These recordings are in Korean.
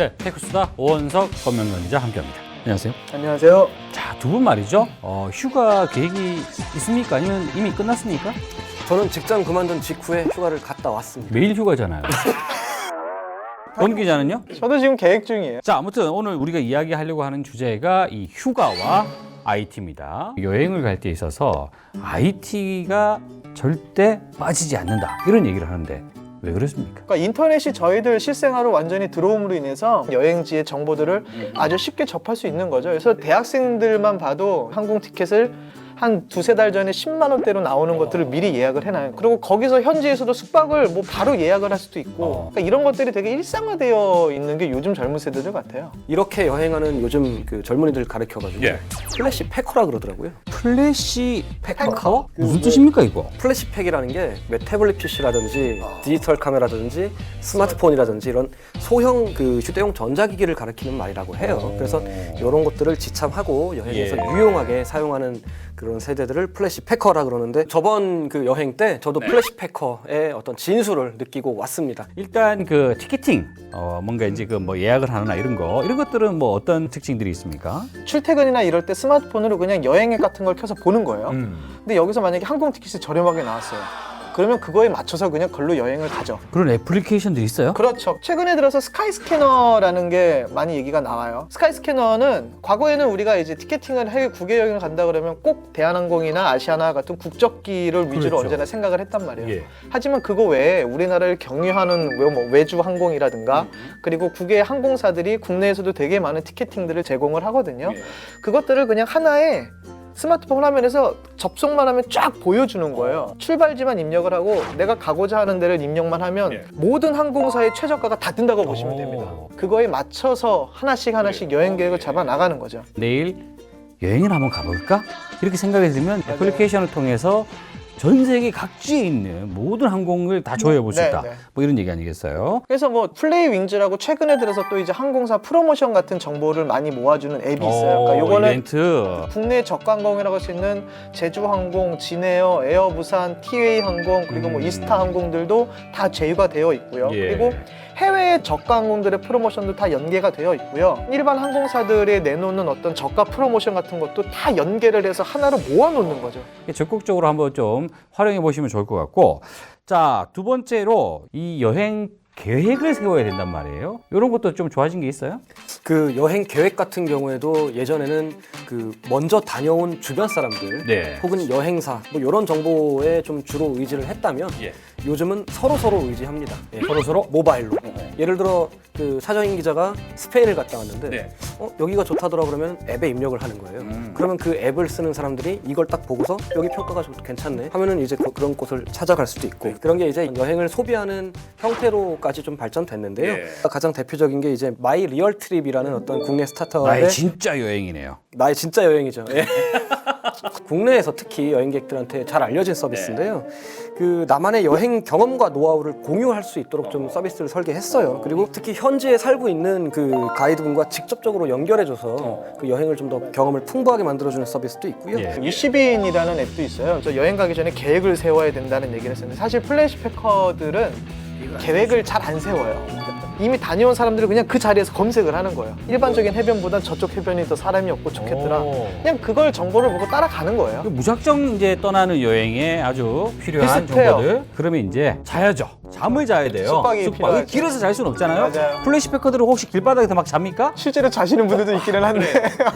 네, 테크수다 오원석 권명근 기자 함께합니다. 안녕하세요. 안녕하세요. 자, 두 분 말이죠. 휴가 계획이 있습니까? 아니면 이미 끝났습니까? 저는 직장 그만둔 직후에 휴가를 갔다 왔습니다. 매일 휴가잖아요. 권 기자는요? 저도 지금 계획 중이에요. 자, 아무튼 오늘 우리가 이야기하려고 하는 주제가 이 휴가와 IT입니다. 여행을 갈 때 있어서 IT가 절대 빠지지 않는다. 이런 얘기를 하는데 왜 그렇습니까? 그러니까 인터넷이 저희들 실생활로 완전히 들어옴으로 인해서 여행지의 정보들을 아주 쉽게 접할 수 있는 거죠. 그래서 대학생들만 봐도 항공 티켓을 한 두세 달 전에 10만 원대로 나오는 것들을 미리 예약을 해놔요. 그리고 거기서 현지에서도 숙박을 뭐 바로 예약을 할 수도 있고 그러니까 이런 것들이 되게 일상화되어 있는 게 요즘 젊은 세대들 같아요. 이렇게 여행하는 요즘 그 젊은이들 가르쳐가지고 플래시 패커라 그러더라고요. 플래시 패커? 무슨 뜻입니까 이거? 플래시 팩이라는 게 태블릿 PC라든지 디지털 카메라든지 스마트폰이라든지 이런 소형 그 휴대용 전자기기를 가리키는 말이라고 해요. 그래서 이런 것들을 지참하고 여행에서 유용하게 사용하는 그런 세대들을 플래시 패커라 그러는데 저번 그 여행 때 저도 플래시 패커의 어떤 진수를 느끼고 왔습니다. 일단 그 티켓팅, 뭔가 이제 그 뭐 예약을 하거나 이런 것들은 뭐 어떤 특징들이 있습니까? 출퇴근이나 이럴 때 스마트폰으로 그냥 여행앱 같은 걸 켜서 보는 거예요. 근데 여기서 만약에 항공 티켓이 저렴하게 나왔어요. 그러면 그거에 맞춰서 그냥 걸로 여행을 가죠. 그런 애플리케이션들이 있어요? 그렇죠. 최근에 들어서 스카이스캐너라는 게 많이 얘기가 나와요. 스카이스캐너는 과거에는 우리가 이제 티켓팅을 해외 국외 여행을 간다 그러면 꼭 대한항공이나 아시아나 같은 국적기를 위주로 그렇죠. 언제나 생각을 했단 말이에요. 예. 하지만 그거 외에 우리나라를 경유하는 뭐 외주 항공이라든가 그리고 국외 항공사들이 국내에서도 되게 많은 티켓팅들을 제공을 하거든요. 그것들을 그냥 하나의 스마트폰 화면에서 접속만 하면 쫙 보여주는 거예요. 출발지만 입력을 하고 내가 가고자 하는 데를 입력만 하면 모든 항공사의 최저가가 다 뜬다고 보시면 됩니다. 그거에 맞춰서 하나씩 여행 계획을 잡아 나가는 거죠. 내일 여행을 한번 가볼까? 이렇게 생각이 들면 애플리케이션을 통해서 전 세계 각지에 있는 모든 항공을 다 조회해 볼 수 있다. 뭐 이런 얘기 아니겠어요? 그래서 뭐 플레이 윙즈라고 최근에 들어서 또 이제 항공사 프로모션 같은 정보를 많이 모아주는 앱이 있어요. 그러니까 요거는 이벤트. 국내 저가항공이라고 할 수 있는 제주항공, 진에어, 에어부산, 티웨이 항공 그리고 뭐 이스타 항공들도 다 제휴가 되어 있고요. 예. 그리고 해외 저가 항공들의 프로모션도 다 연계가 되어 있고요. 일반 항공사들이 내놓는 어떤 저가 프로모션 같은 것도 다 연계를 해서 하나로 모아놓는 거죠. 적극적으로 한번 좀 활용해 보시면 좋을 것 같고, 자, 두 번째로 이 여행 계획을 세워야 된단 말이에요. 이런 것도 좀 좋아진 게 있어요? 그 여행 계획 같은 경우에도 예전에는 그 먼저 다녀온 주변 사람들 혹은 여행사 뭐 이런 정보에 좀 주로 의지를 했다면 요즘은 서로 의지합니다. 서로? 모바일로. 예를 들어 그 차정인 기자가 스페인을 갔다 왔는데 여기가 좋다더라 그러면 앱에 입력을 하는 거예요. 그러면 그 앱을 쓰는 사람들이 이걸 딱 보고서 여기 평가가 좀 괜찮네 하면은 이제 그런 곳을 찾아갈 수도 있고 그런 게 이제 여행을 소비하는 형태로까지 좀 발전됐는데요. 가장 대표적인 게 이제 마이 리얼 트립이라는 어떤 국내 스타트업의 나의 진짜 여행이네요. 나의 진짜 여행이죠. 국내에서 특히 여행객들한테 잘 알려진 서비스인데요. 그 나만의 여행 경험과 노하우를 공유할 수 있도록 좀 서비스를 설계했어요. 그리고 특히 현지에 살고 있는 그 가이드분과 직접적으로 연결해줘서 그 여행을 좀 더 경험을 풍부하게 만들어주는 서비스도 있고요. 유시빈이라는 앱도 있어요. 저 여행 가기 전에 계획을 세워야 된다는 얘기를 했었는데 사실 플래시 패커들은 계획을 잘 안 세워요. 이미 다녀온 사람들이 그냥 그 자리에서 검색을 하는 거예요. 일반적인 해변보단 저쪽 해변이 더 사람이 없고 좋겠더라. 그냥 그걸 정보를 보고 따라가는 거예요. 무작정 이제 떠나는 여행에 아주 필요한 비슷해요. 정보들. 그러면 이제 자야죠. 잠을 자야 돼요. 숙박이 필요하죠. 길에서 잘 수는 없잖아요. 맞아요. 플래시패커들은 혹시 길바닥에서 막 잡니까? 실제로 자시는 분들도 있기는 한데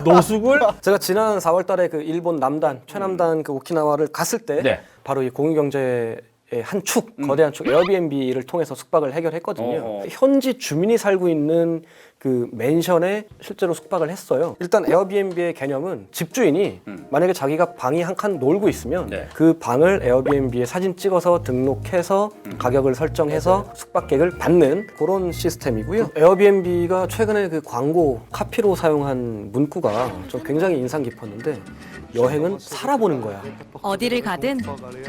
노숙을? 제가 지난 4월 달에 그 일본 남단, 최남단 그 오키나와를 갔을 때 바로 이 공유경제의 한 축, 거대한 축 에어비앤비를 통해서 숙박을 해결했거든요. 현지 주민이 살고 있는 그 맨션에 실제로 숙박을 했어요. 일단 에어비앤비의 개념은 집주인이 만약에 자기가 방이 한 칸 놀고 있으면 그 방을 에어비앤비에 사진 찍어서 등록해서 가격을 설정해서 숙박객을 받는 그런 시스템이고요. 에어비앤비가 최근에 그 광고 카피로 사용한 문구가 좀 굉장히 인상 깊었는데 여행은 살아보는 거야. 어디를 가든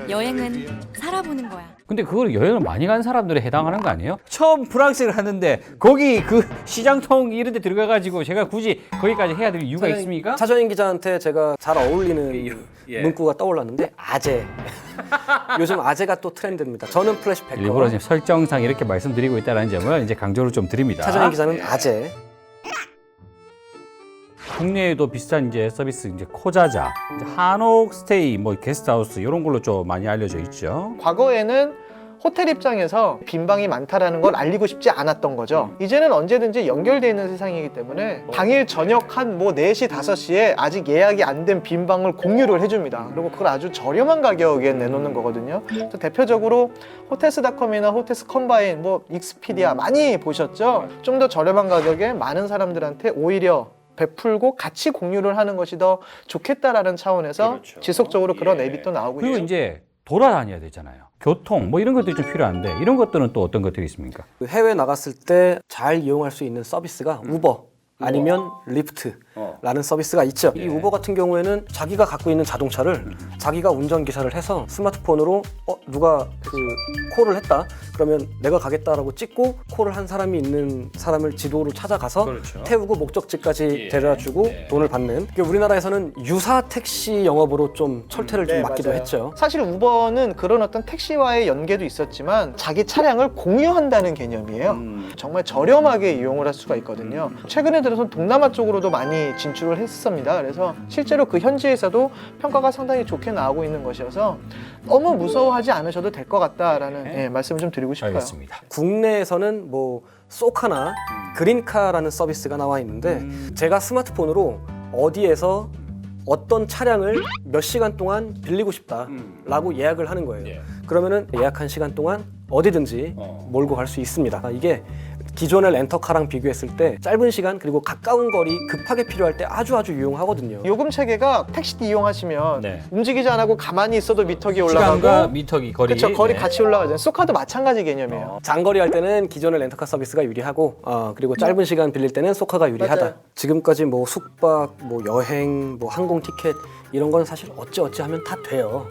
여행은 살아보는 거야. 근데 그걸 여행을 많이 간 사람들에 해당하는 거 아니에요? 처음 프랑스를 갔는데 거기 그 시장통 이런 데 들어가가지고 제가 굳이 거기까지 해야 될 이유가 있습니까? 차정인 기자한테 제가 잘 어울리는 문구가 떠올랐는데 아재. 요즘 아재가 또 트렌드입니다. 저는 플래시백커. 일부러 지금 설정상 이렇게 말씀드리고 있다는 점을 이제 강조를 좀 드립니다. 차정인 기자는 아재. 국내에도 비슷한 이제 서비스 이제 코자자, 이제 한옥 스테이, 뭐 게스트하우스 이런 걸로 좀 많이 알려져 있죠. 과거에는 호텔 입장에서 빈 방이 많다라는 걸 알리고 싶지 않았던 거죠. 이제는 언제든지 연결되어 있는 세상이기 때문에 당일 저녁 한 뭐 4시, 5시에 아직 예약이 안 된 빈 방을 공유를 해줍니다. 그리고 그걸 아주 저렴한 가격에 내놓는 거거든요. 그래서 대표적으로 호텔스닷컴이나 호텔스 컴바인, 뭐 익스피디아 많이 보셨죠? 좀 더 저렴한 가격에 많은 사람들한테 오히려 베풀고 같이 공유를 하는 것이 더 좋겠다라는 차원에서 그렇죠. 지속적으로 그런 예. 앱이 또 나오고 그리고 있죠. 이제 돌아다녀야 되잖아요. 교통 뭐 이런 것들이 좀 필요한데 이런 것들은 또 어떤 것들이 있습니까? 그 해외 나갔을 때 잘 이용할 수 있는 서비스가 우버 아니면 리프트라는 서비스가 있죠. 이 우버 같은 경우에는 자기가 갖고 있는 자동차를 자기가 운전기사를 해서 스마트폰으로 누가 그 콜을 했다 그러면 내가 가겠다라고 찍고 콜을 한 사람이 있는 사람을 지도로 찾아가서 그렇죠. 태우고 목적지까지 데려다주고 돈을 받는. 우리나라에서는 유사 택시 영업으로 좀 철퇴를 좀 맞기도 맞아요. 했죠. 사실 우버는 그런 어떤 택시와의 연계도 있었지만 자기 차량을 공유한다는 개념이에요. 정말 저렴하게 이용을 할 수가 있거든요. 최근에 들어서 동남아 쪽으로도 많이 진출을 했습니다. 그래서 실제로 그 현지에서도 평가가 상당히 좋게 나오고 있는 것이어서 너무 무서워하지 않으셔도 될 것 같다라는 말씀을 좀 드리고 싶어요. 알겠습니다. 국내에서는 뭐 쏘카나 그린카라는 서비스가 나와 있는데 제가 스마트폰으로 어디에서 어떤 차량을 몇 시간 동안 빌리고 싶다라고 예약을 하는 거예요. 그러면은 예약한 시간 동안 어디든지 몰고 갈 수 있습니다. 이게 기존의 렌터카랑 비교했을 때 짧은 시간 그리고 가까운 거리 급하게 필요할 때 아주 유용하거든요. 요금 체계가 택시 이용하시면 네. 움직이지 않고 가만히 있어도 미터기 시간과 올라가고 미터기 거리. 그렇죠. 거리 네. 같이 올라가잖아요. 쏘카도 마찬가지 개념이에요. 장거리 할 때는 기존의 렌터카 서비스가 유리하고 그리고 짧은 시간 빌릴 때는 쏘카가 유리하다. 맞아요. 지금까지 뭐 숙박, 뭐 여행, 뭐 항공 티켓 이런 건 사실 어찌 하면 다 돼요.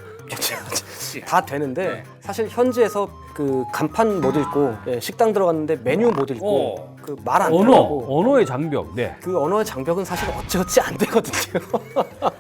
다 되는데 사실 현지에서 그 간판 못 읽고 식당 들어갔는데 메뉴 못 읽고 그 말 안 들어가고 언어의 장벽. 네. 그 언어의 장벽은 사실 어찌 안 되거든요.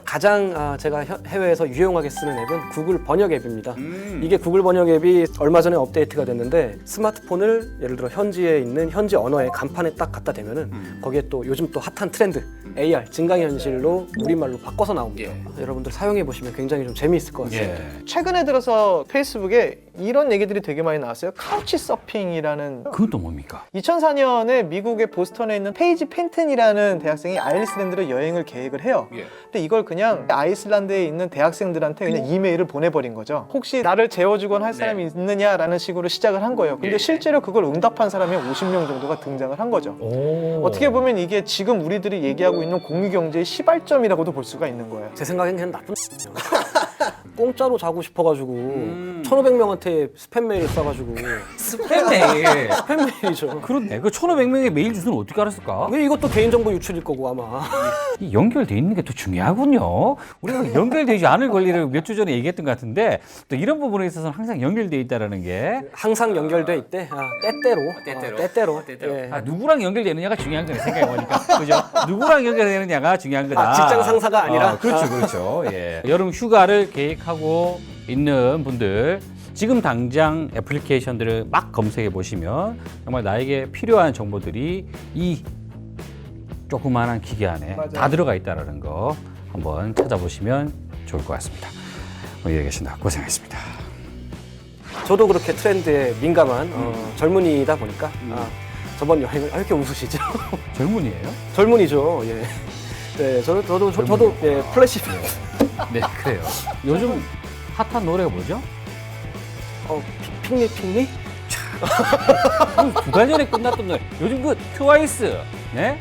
가장 제가 해외에서 유용하게 쓰는 앱은 구글 번역 앱입니다. 이게 구글 번역 앱이 얼마 전에 업데이트가 됐는데 스마트폰을 예를 들어 현지에 있는 현지 언어의 간판에 딱 갖다 대면은 거기에 또 요즘 또 핫한 트렌드 AR 증강현실로 우리말로 바꿔서 나옵니다. 여러분들 사용해 보시면 굉장히 좀 재미있을 것 같습니다. 최근에 들어서 페이스북에 이런 얘기들이 되게 많이 나왔어요. 카우치 서핑이라는. 그건 또 뭡니까? 2004년에 미국의 보스턴에 있는 페이지 펜튼이라는 대학생이 아이슬란드로 여행을 계획을 해요. 근데 이걸 그냥 아이슬란드에 있는 대학생들한테 그냥 이메일을 보내버린 거죠. 혹시 나를 재워주건 할 사람이 있느냐라는 식으로 시작을 한 거예요. 근데 실제로 그걸 응답한 사람이 50명 정도가 등장을 한 거죠. 어떻게 보면 이게 지금 우리들이 얘기하고 있는 공유경제의 시발점이라고도 볼 수가 있는 거예요. 제 생각엔 그냥 나쁜 공짜로 자고 싶어가지고 1,500명한테 스팸 메일을 쏴가지고 스팸 메일. 스팸 메일이죠. 그렇네. 그 1,500명의 메일 주소는 어떻게 알았을까? 왜 이것도 개인정보 유출일 거고 아마. 이 연결돼 있는 게 더 중요하군요. 우리가 연결되지 않을 권리를 몇 주 전에 얘기했던 것 같은데 또 이런 부분에 있어서는 항상 연결돼 있다라는 게 항상 연결돼 있대. 때때로. 예. 누구랑 연결되느냐가 중요한 거네 생각해보니까. 그죠? 누구랑 연결되느냐가 중요한 거다. 직장 상사가 아니라. 그렇죠. 예. 여름 휴가를 계획하고 있는 분들 지금 당장 애플리케이션들을 막 검색해 보시면 정말 나에게 필요한 정보들이 이 조그마한 기계 안에 맞아요. 다 들어가 있다는 거 한번 찾아보시면 좋을 것 같습니다. 오늘 계신다 고생하셨습니다. 저도 그렇게 트렌드에 민감한 젊은이다 보니까 저번 여행을 왜 이렇게 웃으시죠? 젊은이에요? 젊은이죠. 예. 네, 저도 예, 플래시 네, 그래요. 요즘 핫한 노래가 뭐죠? 핑미? 2달 전에 끝났던 노래. 요즘 그 트와이스, 네?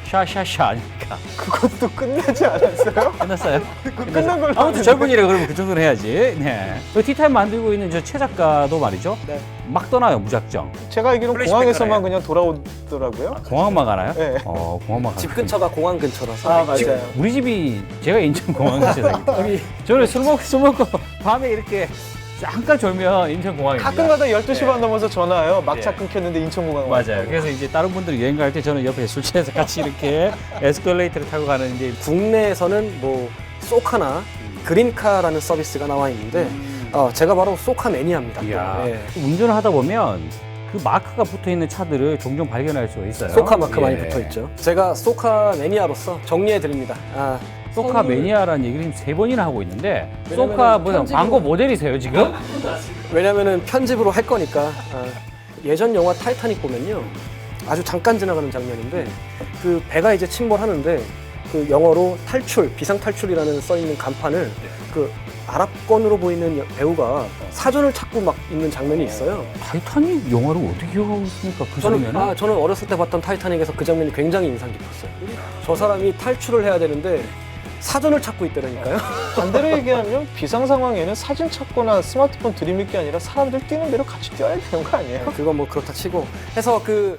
샤샤샤 아닙니까? 그것도 끝나지 않았어요? 끝났어요? 끝난 걸로 아무튼 젊은이라 그러면 그 정도는 해야지. 네. 그 티타임 만들고 있는 저 최 작가도 말이죠. 네. 막 떠나요, 무작정. 제가 알기로는 플래시백 공항에서만 가나요? 그냥 돌아오더라고요. 공항만 가나요? 네. 공항만 가나요? 집 근처가 공항 근처라서. 아, 맞아요. 우리 집이 제가 인천 공항 근처에 살기 저는 술 먹고 밤에 이렇게 잠깐 졸면 인천 공항입니다. 가끔가다 12시 반 넘어서 전화 와요. 막차 네. 끊겼는데 인천공항 맞아요. 그래서 이제 다른 분들이 여행 갈 때 저는 옆에 술 취해서 같이 이렇게 에스컬레이터를 타고 가는 이제 국내에서는 뭐 쏘카나 그린카라는 서비스가 나와 있는데 제가 바로 소카 매니아입니다. 이야, 예. 운전을 하다 보면 그 마크가 붙어 있는 차들을 종종 발견할 수가 있어요. 소카 마크 많이 예. 붙어 있죠. 제가 소카 매니아로서 정리해 드립니다. 소카 매니아라는 얘기를 지금 3번이나 하고 있는데 왜냐면은 소카 뭐 편집으로- 광고 모델이세요 지금? 왜냐면은 편집으로 할 거니까. 예전 영화 타이타닉 보면요, 아주 잠깐 지나가는 장면인데 그 배가 이제 침몰하는데 그 영어로 탈출, 비상 탈출이라는 써 있는 간판을 그 아랍권으로 보이는 배우가 사전을 찾고 막 있는 장면이 있어요. 타이타닉 영화를 어떻게 기억하고 있습니까? 그 장면은? 저는 어렸을 때 봤던 타이타닉에서 그 장면이 굉장히 인상 깊었어요. 저 사람이 탈출을 해야 되는데 사전을 찾고 있다니까요. 반대로 얘기하면 비상 상황에는 사진 찾거나 스마트폰 들이밀 게 아니라 사람들 뛰는 대로 같이 뛰어야 되는 거 아니에요? 그건 뭐 그렇다 치고 해서 그